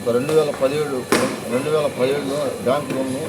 2017లో bank loan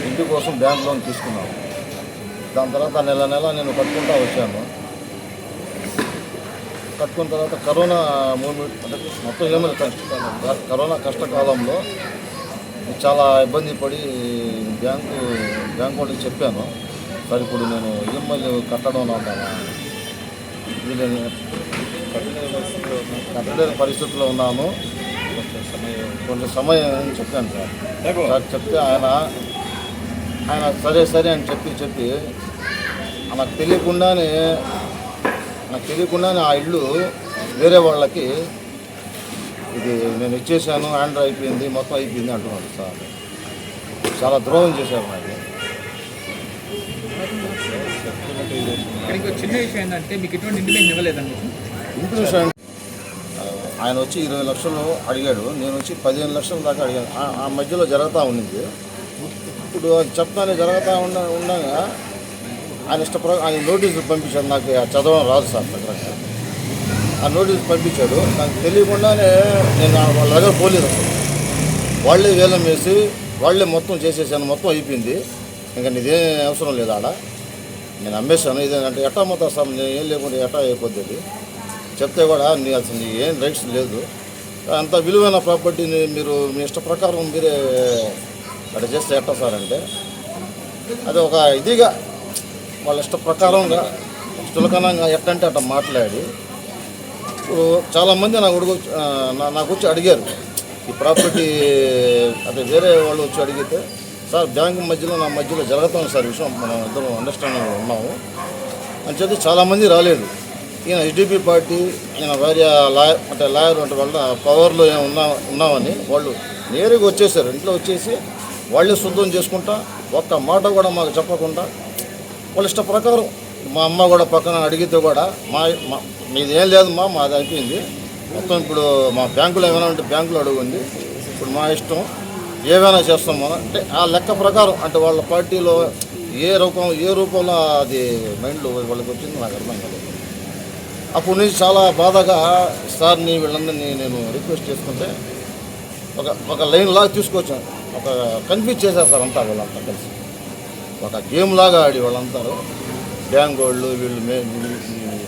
ఇంటి కోసం bank loan తీసుకున్నాను. దాని తర్వాత నెల నేను కట్టుకుంటూ వచ్చాను. కట్టుకున్న తర్వాత కరోనా మూమెంట్ అంటే మొత్తం ఏమైనా కరోనా కష్టకాలంలో చాలా ఇబ్బంది పడి బ్యాంకు వాళ్ళకి చెప్పాను, సార్ ఇప్పుడు నేను ఈఎంఐలు కట్టడం కట్టలేని పరిస్థితుల్లో ఉన్నాను, కొంచెం సమయం అని చెప్పాను సార్. చెప్తే ఆయన సరే అని చెప్పి నాకు తెలియకుండానే ఆ ఇల్లు వేరే వాళ్ళకి ఇది నేను ఇచ్చేసాను, హ్యాండ్ అయిపోయింది, మొత్తం అయిపోయింది అంటున్నాడు సార్. చాలా ద్రోహం చేశారు నాకు. చిన్న విషయం ఏంటంటే మీకు ఎటువంటి ఇంటిమేషన్ ఇవ్వలేదండి? ఇంటిమేషన్ ఆయన వచ్చి 20 లక్షలు అడిగాడు, నేను వచ్చి 15 లక్షల దాకా అడిగాను. ఆ మధ్యలో జరుగుతూ ఉండింది. ఇప్పుడు అది చెప్తానే జరుగుతూ ఉండగా ఆయన ఆయన నోటీసులు పంపించాడు. నాకు చదవడం రాదు సార్ దగ్గర. ఆ నోటీసు పంపించాడు, నాకు తెలియకుండానే నేను వాళ్ళ దగ్గర పోలేదు అసలు. వాళ్ళే వేలం వేసి వాళ్ళే మొత్తం చేసేసాను, మొత్తం అయిపోయింది, ఇంకా నీదేం అవసరం లేదు ఆడ, నేను అమ్మేశాను. ఇదేంటంటే ఎట్టా మొత్తం సార్ నేను ఏం లేకుండా ఎట్టా అయిపోద్ది చెప్తే కూడా నీ అసలు నీ ఏం రైట్స్ లేదు, అంత విలువైన ప్రాపర్టీని మీరు మీ ఇష్ట ప్రకారం మీరే అట్లా చేస్తే ఎట్టా సార్ అంటే అది ఒక ఇదిగా వాళ్ళ ఇష్ట ప్రకారంగా చులకనంగా ఎట్టంటే అట్లా మాట్లాడి ఇప్పుడు చాలామంది నాకు వచ్చి అడిగారు ఈ ప్రాపర్టీ. అదే వేరే వాళ్ళు వచ్చి అడిగితే సార్ బ్యాంకు నా మధ్యలో జరుగుతాం సార్ విషయం, మనం ఇద్దరం అండర్స్టాండింగ్ ఉన్నాము అని చెప్పి చాలామంది రాలేదు. ఈయన HDP పార్టీ, ఈయన భార్య లాయర్ అంటే వాళ్ళ పవర్లో ఉన్నామని వాళ్ళు నేరుగా వచ్చేసారు. ఇంట్లో వచ్చేసి వాళ్ళే శుద్ధం చేసుకుంటా ఒక్క మాట కూడా మాకు చెప్పకుండా వాళ్ళ ఇష్ట ప్రకారం. మా అమ్మ కూడా పక్కన అడిగితే కూడా మీది ఏం లేదు మాది అయిపోయింది మొత్తం, ఇప్పుడు మా బ్యాంకులో ఏమైనా ఉంటే బ్యాంకులో అడుగుంది, ఇప్పుడు మా ఇష్టం ఏమైనా చేస్తాం మనం అంటే ఆ లెక్క ప్రకారం. అంటే వాళ్ళ పార్టీలో ఏ రూపంలో అది మైండ్లో వాళ్ళకి వచ్చింది నాకు అర్థం కాలేదు. అప్పటి నుంచి చాలా బాధగా సార్ని వీళ్ళందరినీ నేను రిక్వెస్ట్ చేసుకుంటే ఒక లైన్ లాగా తీసుకొచ్చాను, ఒక కన్ఫ్యూజ్ చేశారు సార్ అంతా వీళ్ళంతా కలిసి ఒక గేమ్ లాగా ఆడి వాళ్ళంతా బ్యాంక్ వాళ్ళు వీళ్ళు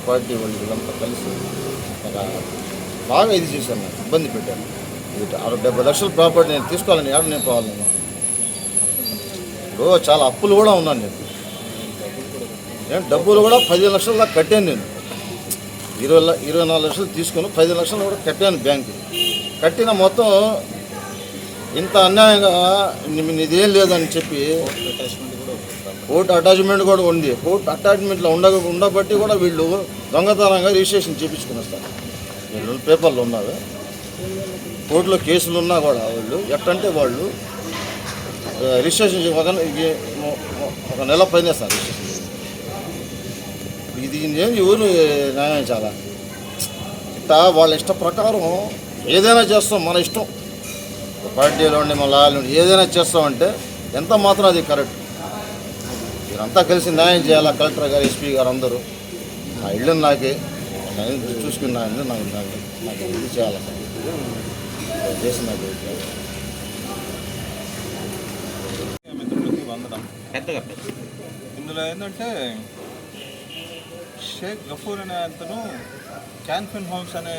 పార్టీ వాళ్ళు వీళ్ళంతా కలిసి ఒక బాగా ఇది చేశాను, నేను ఇబ్బంది పెట్టాను. 70 లక్షల ప్రాపర్టీ నేను తీసుకోవాలని నేను పోవాలి. నేను ఇప్పుడు చాలా అప్పులు కూడా ఉన్నాను. నేను డబ్బులు కూడా 15 లక్షల దాకా కట్టాను. నేను 24 లక్షలు తీసుకొని 15 లక్షలు కూడా కట్టాను బ్యాంకు. కట్టిన మొత్తం ఇంత అన్యాయంగా ఇదేం లేదని చెప్పి కోర్టు అటాచ్మెంట్ కూడా ఉంది. కోర్టు అటాచ్మెంట్లో ఉండబట్టి కూడా వీళ్ళు దొంగతనంగా రిజిస్ట్రేషన్ చేయించుకుని వస్తారు. వీళ్ళు పేపర్లు ఉన్నారు, కోర్టులో కేసులు ఉన్నా కూడా వాళ్ళు ఎట్టంటే వాళ్ళు రిజిస్ట్రేషన్ ఒక నెల పైన సార్ రిజిస్ట్రేషన్. ఇది ఏం ఊరు న్యాయం చాలా ఇట్టా వాళ్ళ ఇష్ట ప్రకారం ఏదైనా చేస్తాం, మన ఇష్టం. పార్టీలో ఉండి మన లాయర్లు ఏదైనా చేస్తామంటే ఎంత మాత్రం అది కరెక్ట్. మీరంతా కలిసి న్యాయం చేయాలి. కలెక్టర్ గారు, SP గారు అందరూ నా ఇళ్ళని నాకే చూసుకున్నాను, నాకు ఇది చేయాలి చేసి నాకు మిత్రులకి వందనం. ఇందులో ఏంటంటే షేక్ గఫూర్ అనే అతను క్యాన్ఫిన్ హోమ్స్ అనే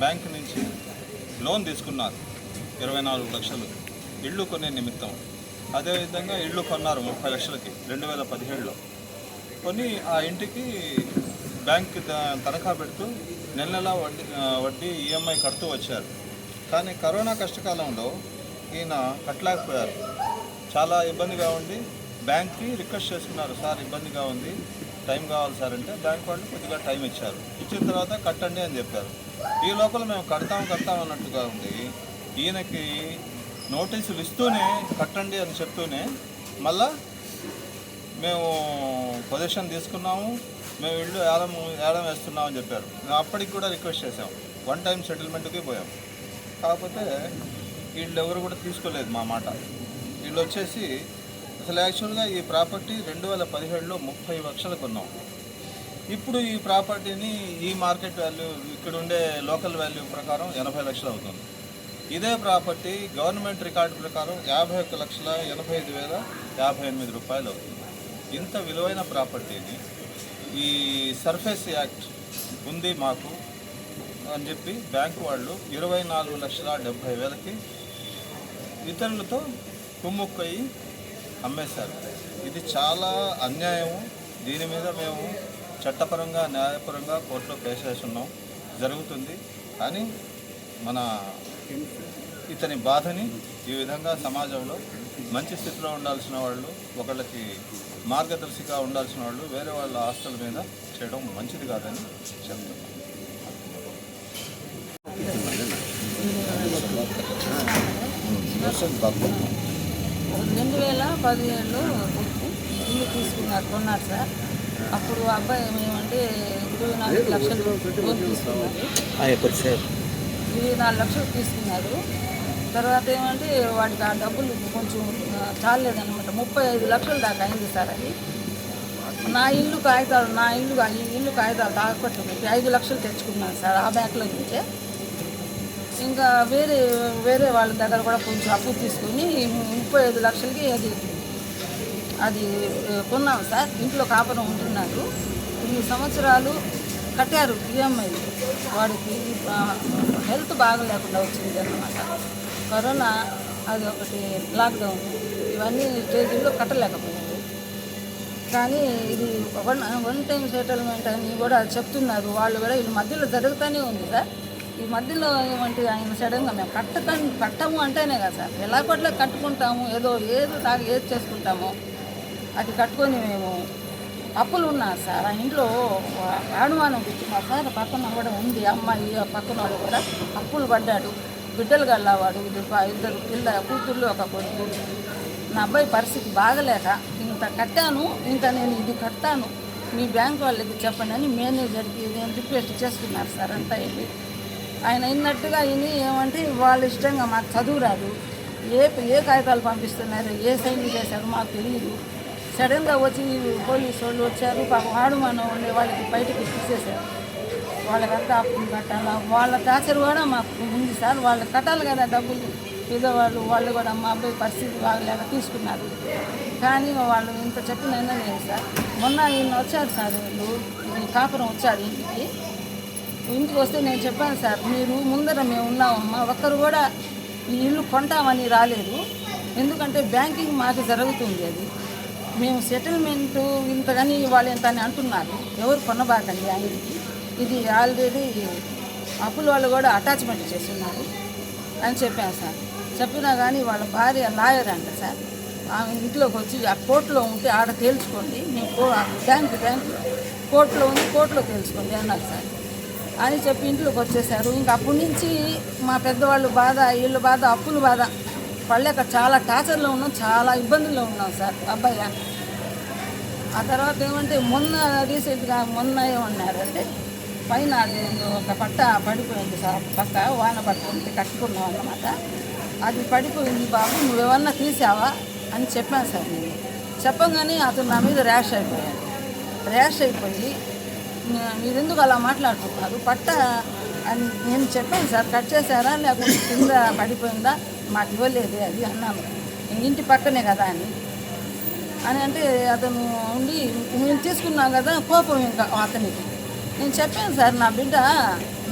బ్యాంక్ నుంచి లోన్ తీసుకున్నారు 24 లక్షలు ఇళ్ళు కొనే నిమిత్తం. అదేవిధంగా ఇళ్ళు కొన్నారు 30 లక్షలకి 2017లో కొని ఆ ఇంటికి బ్యాంక్ తనఖా పెడుతూ నెల వడ్డీ EMI కడుతూ వచ్చారు. కానీ కరోనా కష్టకాలంలో ఈయన కట్టలేకపోయారు. చాలా ఇబ్బందిగా ఉండి బ్యాంక్కి రిక్వెస్ట్ చేసుకున్నారు, సార్ ఇబ్బందిగా ఉంది, టైం కావాలి సార్ అంటే బ్యాంక్ వాళ్ళు కొద్దిగా టైం ఇచ్చారు. ఇచ్చిన తర్వాత కట్టండి అని చెప్పారు. ఈ లోపల మేము కడతాం అన్నట్టుగా ఉంది. ఈయనకి నోటీసులు ఇస్తూనే కట్టండి అని చెప్తూనే మళ్ళా మేము పొజిషన్ తీసుకున్నాము, మేము ఇల్లు ఏడం వేస్తున్నామని చెప్పారు. మేము అప్పటికి కూడా రిక్వెస్ట్ చేసాం, 1 టైం సెటిల్మెంట్కి పోయాం. కాకపోతే వీళ్ళు ఎవరు కూడా తీసుకోలేదు మా మాట. వీళ్ళు వచ్చేసి అసలు యాక్చువల్గా ఈ ప్రాపర్టీ 2017లో 30 లక్షలు కొన్నాం. ఇప్పుడు ఈ ప్రాపర్టీని ఈ మార్కెట్ వాల్యూ ఇక్కడ ఉండే లోకల్ వాల్యూ ప్రకారం 80 లక్షలు అవుతుంది. ఇదే ప్రాపర్టీ గవర్నమెంట్ రికార్డు ప్రకారం 51,85,058 రూపాయలు అవుతుంది. ఇంత విలువైన ప్రాపర్టీని ఈ సర్ఫేస్ యాక్ట్ ఉంది మాకు అని చెప్పి బ్యాంకు వాళ్ళు 24,70,000కి ఇతరులతో కుమ్ముక్కయి అమ్మేశారు. ఇది చాలా అన్యాయం. దీని మీద మేము చట్టపరంగా న్యాయపరంగా కోర్టులో కేసు వేసున్నాం, జరుగుతుంది. కానీ మన ఇతని బాధని ఈ విధంగా సమాజంలో మంచి స్థితిలో ఉండాల్సిన వాళ్ళు, ఒకళ్ళకి మార్గదర్శిగా ఉండాల్సిన వాళ్ళు వేరే వాళ్ళ ఆస్తుల మీద చేయడం మంచిది కాదని చెప్తున్నాం. 2017లో ఇల్లు తీసుకున్నారు, కొన్నారు సార్. అప్పుడు అబ్బాయి ఏమంటే 24 లక్షలు లోన్ తీసుకున్నారు. 24 లక్షలు తీసుకున్నారు. తర్వాత ఏమంటే వాడికి ఆ డబ్బులు కొంచెం చాలేదన్నమాట. 35 లక్షలు దాకా అయింది సార్. అది నా ఇల్లు కాగితాలు ఈ ఇల్లు కాగితాలు తాకట్టు పెట్టి 5 లక్షలు తెచ్చుకున్నాను సార్ ఆ బ్యాంక్లో నుంచే. ఇంకా వేరే వాళ్ళ దగ్గర కూడా కొంచెం అప్పు తీసుకుని 35 లక్షలకి అది కొన్నాము సార్. ఇంట్లో కాపురం ఉంటున్నారు. 2 సంవత్సరాలు కట్టారు ఈఎంఐలు. వాడికి హెల్త్ బాగా లేకుండా వచ్చింది అన్నమాట. కరోనా అది ఒకటి, లాక్డౌన్, ఇవన్నీ స్టేజీల్లో కట్టలేకపోయారు. కానీ ఇది వన్ టైం సెటిల్మెంట్ అని కూడా చెప్తున్నారు వాళ్ళు కూడా. ఈ మధ్యలో జరుగుతూనే ఉంది సార్. ఈ మధ్యలో ఏమంటే ఆయన సడన్గా మేము కట్టము అంటేనే కదా సార్, ఎలా కొట్లా కట్టుకుంటాము, ఏదో ఏది చేసుకుంటాము. అది కట్టుకొని మేము అప్పులు ఉన్నారు సార్. ఆ ఇంట్లో అనుమానం కూర్చున్నారు సార్. పక్కన కూడా ఉంది అమ్మాయి, పక్కన వాడు కూడా అప్పులు పడ్డాడు. బిడ్డలు గల్లావాడు, 2 కూతుర్లు 1 కొడుకు. నా అబ్బాయి పరిస్థితి బాగలేక ఇంత కట్టాను, ఇంకా నేను ఇది కట్టాను, మీ బ్యాంక్ వాళ్ళకి చెప్పండి అని మేనేజర్కి నేను రిక్వెస్ట్ చేసుకున్నారు సార్. అంతా వెళ్ళి ఆయన అయినట్టుగా విని ఏమంటే వాళ్ళ ఇష్టంగా మాకు చదువు రాదు, ఏ కాగితాలు పంపిస్తున్నారు, ఏ సైన్లు చేశారు మాకు తెలియదు. సడన్గా వచ్చి పోలీసు వాళ్ళు వచ్చారు. పాపం ఆడుమానం ఉండే వాళ్ళకి బయటకి తీసేశారు. వాళ్ళకంతా అప్పులు కట్టాలా, వాళ్ళ టార్చర్ కూడా మాకు ఉంది సార్. వాళ్ళు కట్టాలి కదా డబ్బులు. పేదవాళ్ళు వాళ్ళు కూడా మా అబ్బాయి పరిస్థితి బాగలేక తీసుకున్నారు. కానీ వాళ్ళు ఇంత చెప్పినైనా లేదు సార్. మొన్న ఈయన వచ్చారు సార్, వీళ్ళు కాపురం వచ్చారు ఇంటికి వస్తే నేను చెప్పాను సార్, మీరు ముందర మేము ఉన్నామమ్మా, ఒక్కరు కూడా ఈ ఇల్లు కొంటామని రాలేదు. ఎందుకంటే బ్యాంకింగ్ మాకు జరుగుతుంది, అది మేము సెటిల్మెంట్ ఇంతగాని వాళ్ళు ఎంత అని అంటున్నారు. ఎవరు కొనబాకండి ఆయనకి, ఇది ఆల్రెడీ అప్పుల వాళ్ళు కూడా అటాచ్మెంట్ చేస్తున్నారు అని చెప్పాను సార్. చెప్పినా కానీ వాళ్ళ భార్య లాయర్ అంట సార్. ఆమె ఇంట్లోకి వచ్చి ఆ కోర్టులో ఉంటే ఆడ తేల్చుకోండి, మేము బ్యాంకు కోర్టులో ఉంది, కోర్టులో తేల్చుకోండి అన్నారు సార్ అని చెప్పి ఇంట్లోకి వచ్చేసారు. ఇంకా అప్పటి నుంచి మా పెద్దవాళ్ళు బాధ, వీళ్ళు బాధ, అప్పులు బాధ పళ్ళక చాలా టార్చర్లో ఉన్నాం, చాలా ఇబ్బందుల్లో ఉన్నాం సార్ అబ్బాయి. ఆ తర్వాత ఏమంటే రీసెంట్గా ఏమన్నారంటే పైన అది ఒక పట్ట పడిపోయింది సార్, పక్క వాన పట్టుకుంటే కట్టుకున్నాం అన్నమాట. అది పడిపోయింది బాబు, నువ్వేమన్నా తీసావా అని చెప్పాను సార్. నేను చెప్పగానే అతను నా మీద ర్యాష్ అయిపోయి మీరు ఎందుకు అలా మాట్లాడుతున్నారు, పట్ట అని నేను చెప్పాను సార్. కట్ చేశారా లేకపోతే కింద పడిపోయిందా, మాకు ఇవ్వలేదు అది అన్నాను. ఇంటి పక్కనే కదా అని అంటే అతను ఉండి మేము తీసుకున్నాం కదా, కోపం ఇంకా అతనికి. నేను చెప్పాను సార్, నా బిడ్డ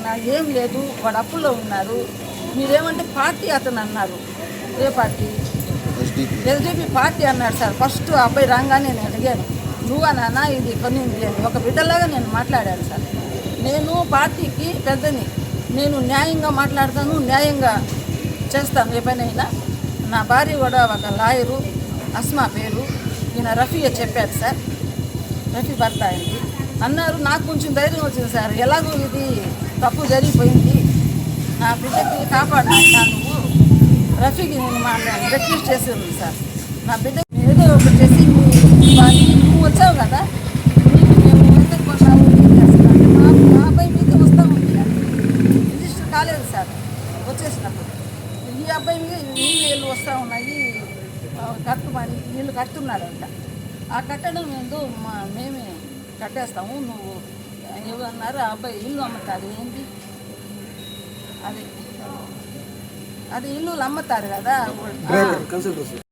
నాకేం లేదు, వాడు అప్పుల్లో ఉన్నారు, మీరేమంటే పార్టీ అతను అన్నారు. ఏ పార్టీ? ఎస్డిపి పార్టీ అన్నాడు సార్. ఫస్ట్ అబ్బాయి రాగానే నేను అడిగాను, నువ్వా నాన్న ఇది కొనింది అని. ఒక బిడ్డలాగా నేను మాట్లాడాను సార్. నేను పార్టీకి పెద్దని, నేను న్యాయంగా మాట్లాడతాను, న్యాయంగా చేస్తాను ఏ పనైనా. నా భార్య కూడా ఒక లాయరు, అస్మా పేరు, ఈయన రఫీ చెప్పారు సార్, రఫీ భర్త అయింది అన్నారు. నాకు కొంచెం ధైర్యం వచ్చింది సార్. ఎలాగో ఇది తప్పు జరిగిపోయింది, నా బిడ్డకి కాపాడినా నువ్వు రఫీకి నేను రిక్వెస్ట్ చేసి ఉంది సార్. నా బిడ్డ ఏదో ఒకటి చేసి నువ్వు వచ్చావు కదా, నీకు మేము ఎంత కొన్నావు చేస్తాను. మా అబ్బాయి మీదే వస్తూ ఉంది, రిజిస్టర్ కాలేదు సార్ వచ్చేసినప్పుడు. ఈ అబ్బాయి మీద నీళ్ళు వస్తూ ఉన్నాయి, కట్టుమని వీళ్ళు కట్టున్నాడంట. ఆ కట్టడం ఏందో మేమే కట్టేస్తాము నువ్వు ఏమన్నారు ఆ అబ్బాయి ఇల్లు అమ్ముతారు ఏంటి అది అది ఇల్లు అమ్ముతారు కదా